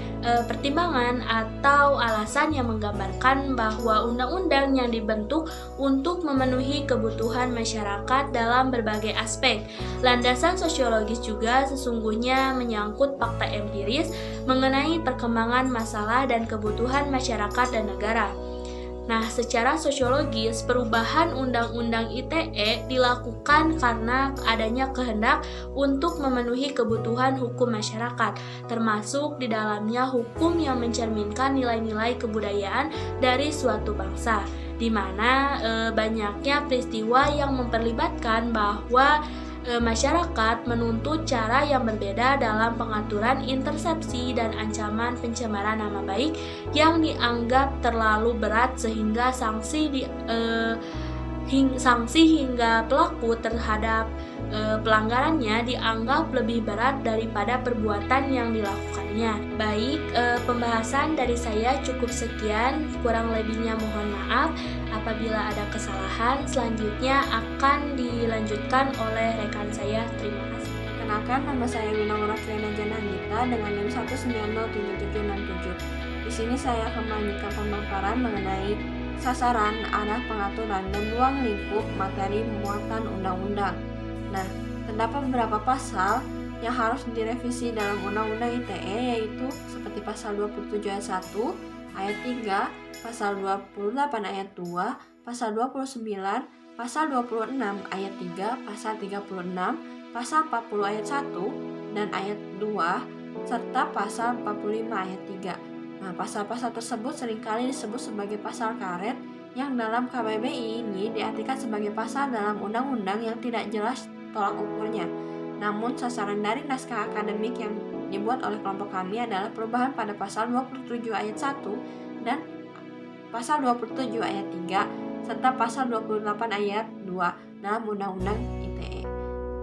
pertimbangan atau alasan yang menggambarkan bahwa undang-undang yang dibentuk untuk memenuhi kebutuhan masyarakat dalam berbagai aspek. Landasan sosiologis juga sesungguhnya menyangkut fakta empiris mengenai perkembangan masalah dan kebutuhan masyarakat dan negara. Nah, secara sosiologis, perubahan Undang-Undang ITE dilakukan karena adanya kehendak untuk memenuhi kebutuhan hukum masyarakat, termasuk di dalamnya hukum yang mencerminkan nilai-nilai kebudayaan dari suatu bangsa, di mana banyaknya peristiwa yang memperlibatkan bahwa masyarakat menuntut cara yang berbeda dalam pengaturan intersepsi dan ancaman pencemaran nama baik yang dianggap terlalu berat sehingga sanksi hingga pelaku terhadap pelanggarannya dianggap lebih berat daripada perbuatan yang dilakukannya. Baik, pembahasan dari saya cukup sekian, kurang lebihnya mohon maaf. Apabila ada kesalahan, selanjutnya akan dilanjutkan oleh rekan saya. Terima kasih. Kenalkan, nama saya Wina Murafiana Janandita dengan NIM 1907767. Di sini saya akan melanjutkan pemaparan mengenai sasaran, arah pengaturan, dan ruang lingkup materi muatan undang-undang. Nah, terdapat beberapa pasal yang harus direvisi dalam Undang-Undang ITE, yaitu seperti pasal 27 ayat 1, ayat 3, pasal 28 ayat 2, pasal 29, pasal 26 ayat 3, pasal 36, pasal 40 ayat 1 dan ayat 2, serta pasal 45 ayat 3. Nah, pasal-pasal tersebut seringkali disebut sebagai pasal karet yang dalam KBBI ini diartikan sebagai pasal dalam undang-undang yang tidak jelas tolak ukurnya. Namun, sasaran dari naskah akademik yang dibuat oleh kelompok kami adalah perubahan pada pasal 27 ayat 1 dan pasal 27 ayat 3 serta pasal 28 ayat 2 dalam Undang-Undang ITE.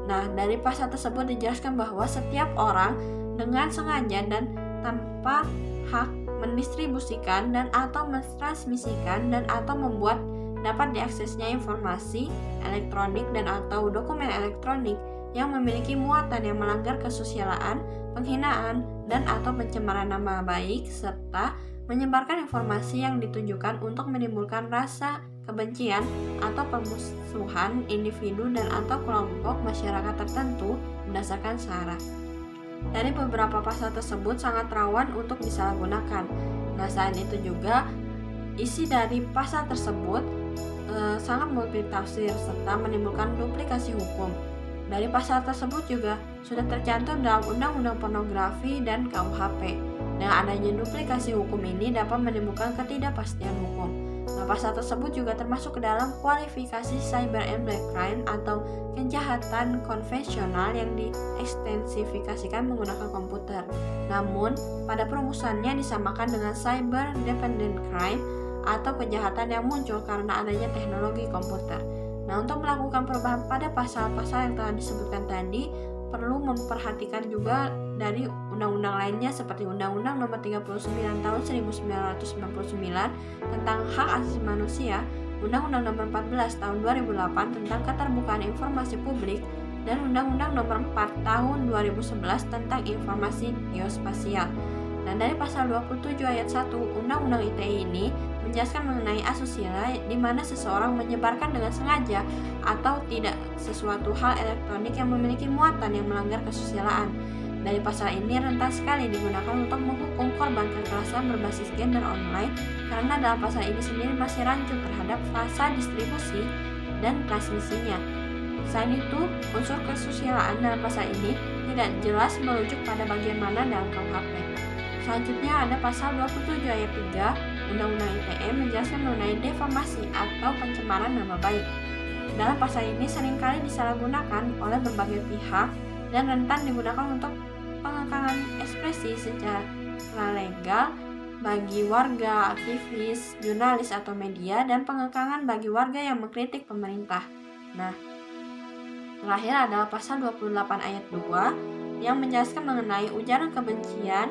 Nah, dari pasal tersebut dijelaskan bahwa setiap orang dengan sengaja dan tanpa hak mendistribusikan dan atau mentransmisikan dan atau membuat dapat diaksesnya informasi elektronik dan atau dokumen elektronik yang memiliki muatan yang melanggar kesusilaan, penghinaan, dan atau pencemaran nama baik, serta menyebarkan informasi yang ditujukan untuk menimbulkan rasa kebencian atau permusuhan individu dan atau kelompok masyarakat tertentu berdasarkan sara. Dari beberapa pasal tersebut sangat rawan untuk disalahgunakan. Nah, selain itu juga isi dari pasal tersebut sangat multitafsir serta menimbulkan duplikasi hukum. Dari pasal tersebut juga sudah tercantum dalam Undang-Undang Pornografi dan KUHP. Dengan adanya duplikasi hukum ini dapat menimbulkan ketidakpastian hukum. Nah, pasal tersebut juga termasuk ke dalam kualifikasi cyber and black crime atau kejahatan konvensional yang diekstensifikasikan menggunakan komputer. Namun, pada perumusannya disamakan dengan cyber dependent crime atau kejahatan yang muncul karena adanya teknologi komputer. Nah, untuk melakukan perubahan pada pasal-pasal yang telah disebutkan tadi, perlu memperhatikan juga dari undang-undang lainnya seperti Undang-Undang Nomor 39 Tahun 1999 tentang Hak Asasi Manusia, Undang-Undang Nomor 14 Tahun 2008 tentang Keterbukaan Informasi Publik, dan Undang-Undang Nomor 4 Tahun 2011 tentang Informasi Geospasial. Dan dari pasal 27 ayat 1 Undang-Undang ITE ini menjelaskan mengenai asusila, di mana seseorang menyebarkan dengan sengaja atau tidak sesuatu hal elektronik yang memiliki muatan yang melanggar kesusilaan. Dari pasal ini rentan sekali digunakan untuk menghukum korban kekerasan berbasis gender online karena dalam pasal ini sendiri masih rancu terhadap fase distribusi dan transmisinya. Selain itu, unsur kesusilaan dalam pasal ini tidak jelas merujuk pada bagian mana dalam KUHP. Selanjutnya ada pasal 27 ayat 3 Undang-Undang ITE menjelaskan mengenai defamasi atau pencemaran nama baik. Dalam pasal ini seringkali disalahgunakan oleh berbagai pihak dan rentan digunakan untuk pengekangan ekspresi secara legal bagi warga, aktivis, jurnalis atau media, dan pengekangan bagi warga yang mengkritik pemerintah. Nah, terakhir adalah pasal 28 ayat 2 yang menjelaskan mengenai ujaran kebencian.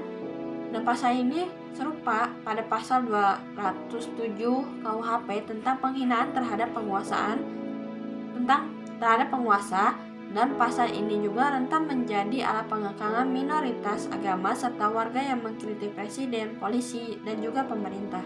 Dan pasal ini serupa pada pasal 207 KUHP tentang penghinaan terhadap penguasa, dan pasal ini juga rentan menjadi alat pengekangan minoritas agama serta warga yang mengkritik presiden, polisi, dan juga pemerintah.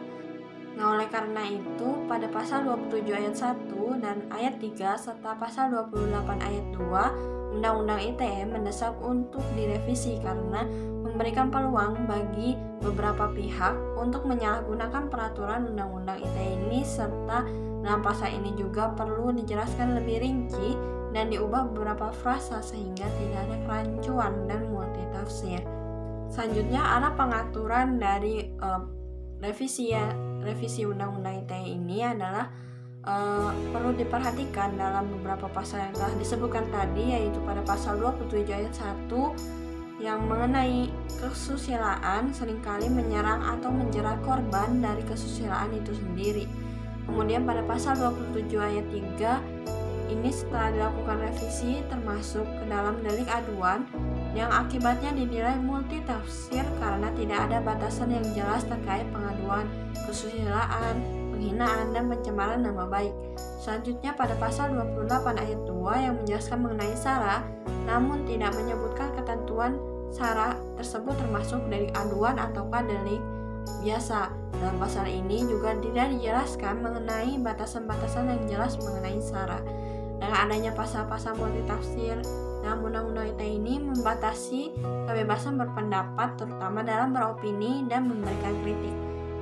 Nah, oleh karena itu, pada pasal 27 ayat 1 dan ayat 3 serta pasal 28 ayat 2 Undang-Undang ITE mendesak untuk direvisi karena memberikan peluang bagi beberapa pihak untuk menyalahgunakan peraturan Undang-Undang ITE ini ini, serta dalam pasal ini juga perlu dijelaskan lebih rinci dan diubah beberapa frasa sehingga tidak ada kerancuan dan multitafsir. Selanjutnya arah pengaturan dari revisi Undang-Undang ITE ini adalah perlu diperhatikan dalam beberapa pasal yang telah disebutkan tadi, yaitu pada pasal 27 ayat 1 yang mengenai kesusilaan seringkali menyerang atau menjerat korban dari kesusilaan itu sendiri. Kemudian pada pasal 27 ayat 3 ini setelah dilakukan revisi termasuk ke dalam delik aduan yang akibatnya dinilai multitafsir karena tidak ada batasan yang jelas terkait pengaduan kesusilaan, penghinaan, dan pencemaran nama baik. Selanjutnya pada pasal 28 ayat 2 yang menjelaskan mengenai SARA, namun tidak menyebutkan ketentuan SARA tersebut termasuk delik aduan ataukah delik biasa. Dalam pasal ini juga tidak dijelaskan mengenai batasan-batasan yang jelas mengenai SARA. Dengan adanya pasal-pasal multitafsir dalam Undang-Undang ITE ini membatasi kebebasan berpendapat, terutama dalam beropini dan memberikan kritik.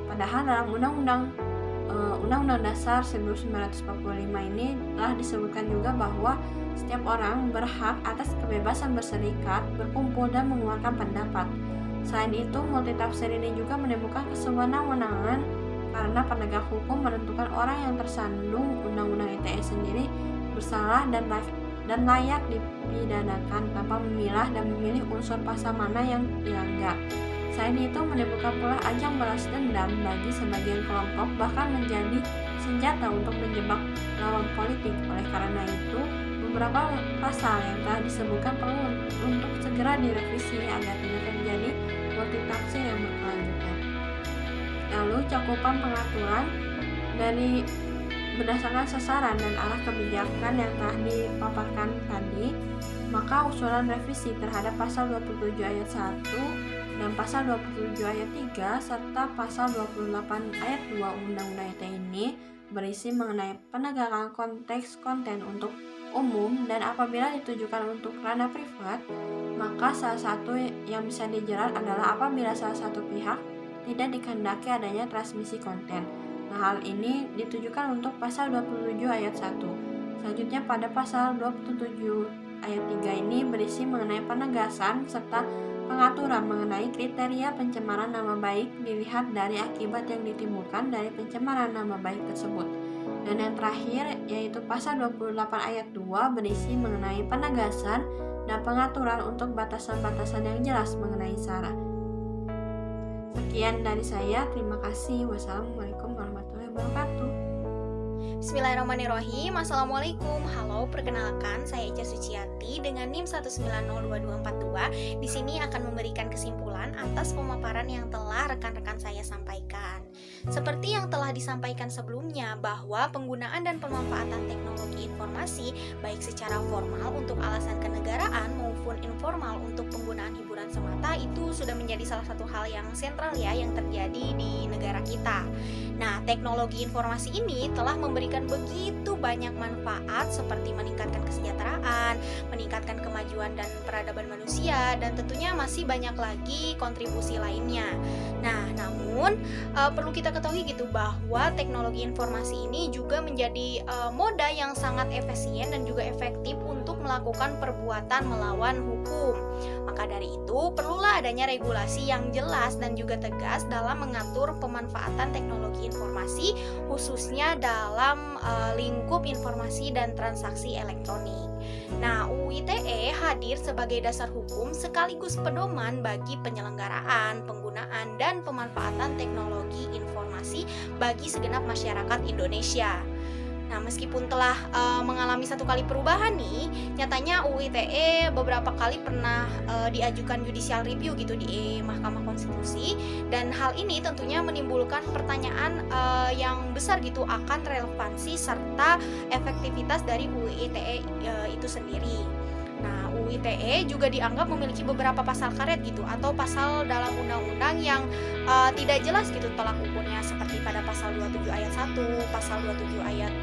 Padahal dalam Undang-Undang Dasar 1945 ini telah disebutkan juga bahwa setiap orang berhak atas kebebasan berserikat, berkumpul, dan mengeluarkan pendapat. Selain itu, multitafsir ini juga menimbulkan kesewenang-wenangan karena penegak hukum menentukan orang yang tersandung Undang-Undang ITE sendiri bersalah dan layak dipidanakan tanpa memilah dan memilih unsur pasal mana yang dilanggar. Selain itu, menimbulkan pula ajang balas dendam bagi sebagian kelompok, bahkan menjadi senjata untuk menjebak lawan politik. Oleh karena itu, beberapa pasal yang telah disebutkan perlu untuk segera direvisi agar tidak terjadi multitafsir yang berkelanjutan. Lalu, cakupan pengaturan dari berdasarkan sasaran dan arah kebijakan yang telah dipaparkan tadi, maka usulan revisi terhadap pasal 27 ayat 1 dan pasal 27 ayat 3 serta pasal 28 ayat 2 Undang-Undang ITE ini berisi mengenai penegakan konteks konten untuk umum, dan apabila ditujukan untuk ranah privat, maka salah satu yang bisa dijerat adalah apabila salah satu pihak tidak dikehendaki adanya transmisi konten. Nah, hal ini ditujukan untuk pasal 27 ayat 1. Selanjutnya pada pasal 27 ayat 3 ini berisi mengenai penegasan serta pengaturan mengenai kriteria pencemaran nama baik dilihat dari akibat yang ditimbulkan dari pencemaran nama baik tersebut. Dan yang terakhir yaitu pasal 28 ayat 2 berisi mengenai penegasan dan pengaturan untuk batasan-batasan yang jelas mengenai SARA. Sekian dari saya, terima kasih. Wassalamualaikum warahmatullahi wabarakatuh. Bismillahirrahmanirrahim. Assalamualaikum. Halo, perkenalkan saya Eca Suciati dengan NIM 1902242. Di sini akan memberikan kesimpulan atas pemaparan yang telah rekan-rekan saya sampaikan. Seperti yang telah disampaikan sebelumnya, bahwa penggunaan dan pemanfaatan teknologi informasi baik secara formal untuk alasan kenegaraan maupun informal untuk penggunaan hiburan semata itu sudah menjadi salah satu hal yang sentral ya yang terjadi di negara kita. Nah, teknologi informasi ini telah memberikan begitu banyak manfaat seperti meningkatkan kesejahteraan, meningkatkan kemajuan dan peradaban manusia, dan tentunya masih banyak lagi kontribusi lainnya. Nah, namun perlu kita ketahui gitu bahwa teknologi informasi ini juga menjadi moda yang sangat efisien dan juga efektif untuk melakukan perbuatan melawan hukum. Maka dari itu, perlulah adanya regulasi yang jelas dan juga tegas dalam mengatur pemanfaatan teknologi informasi, khususnya dalam lingkup informasi dan transaksi elektronik. Nah, UU ITE hadir sebagai dasar hukum sekaligus pedoman bagi penyelenggaraan, penggunaan, dan pemanfaatan teknologi informasi bagi segenap masyarakat Indonesia. Nah, meskipun telah mengalami satu kali perubahan nih, nyatanya UU ITE beberapa kali pernah diajukan judicial review gitu di Mahkamah Konstitusi, dan hal ini tentunya menimbulkan pertanyaan yang besar gitu akan relevansi serta efektivitas dari UU ITE itu sendiri. Nah, UU ITE juga dianggap memiliki beberapa pasal karet gitu atau pasal dalam undang-undang yang tidak jelas gitu tolak ukurnya, seperti pada pasal 27 ayat 1, pasal 27 ayat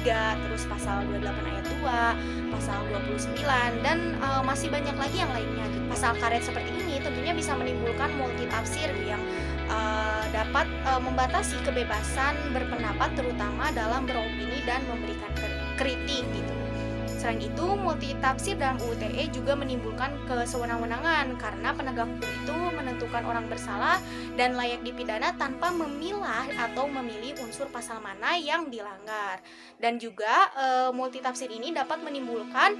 3, terus pasal 28 ayat 2, pasal 29, dan masih banyak lagi yang lainnya gitu. Pasal karet seperti ini tentunya bisa menimbulkan multitafsir yang dapat membatasi kebebasan berpendapat, terutama dalam beropini dan memberikan kritik gitu. Selain itu, multitafsir dalam UU ITE juga menimbulkan kesewenang-wenangan karena penegak hukum itu menentukan orang bersalah dan layak dipidana tanpa memilah atau memilih unsur pasal mana yang dilanggar. Dan juga multitafsir ini dapat menimbulkan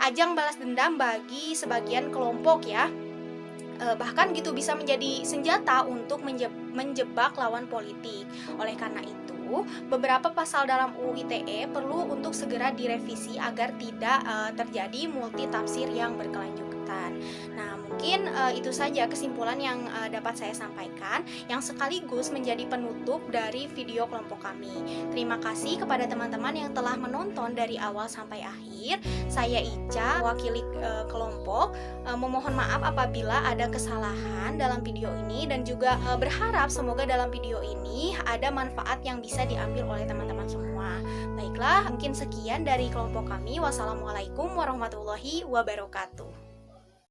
ajang balas dendam bagi sebagian kelompok ya. Bahkan gitu bisa menjadi senjata untuk menjebak lawan politik. Oleh karena itu, beberapa pasal dalam UU ITE perlu untuk segera direvisi agar tidak terjadi multitafsir yang berkelanjutan. Nah, mungkin itu saja kesimpulan yang dapat saya sampaikan, yang sekaligus menjadi penutup dari video kelompok kami. Terima kasih kepada teman-teman yang telah menonton dari awal sampai akhir. Saya Ica, wakili kelompok, memohon maaf apabila ada kesalahan dalam video ini dan juga berharap semoga dalam video ini ada manfaat yang bisa diambil oleh teman-teman semua. Baiklah, mungkin sekian dari kelompok kami. Wassalamualaikum warahmatullahi wabarakatuh.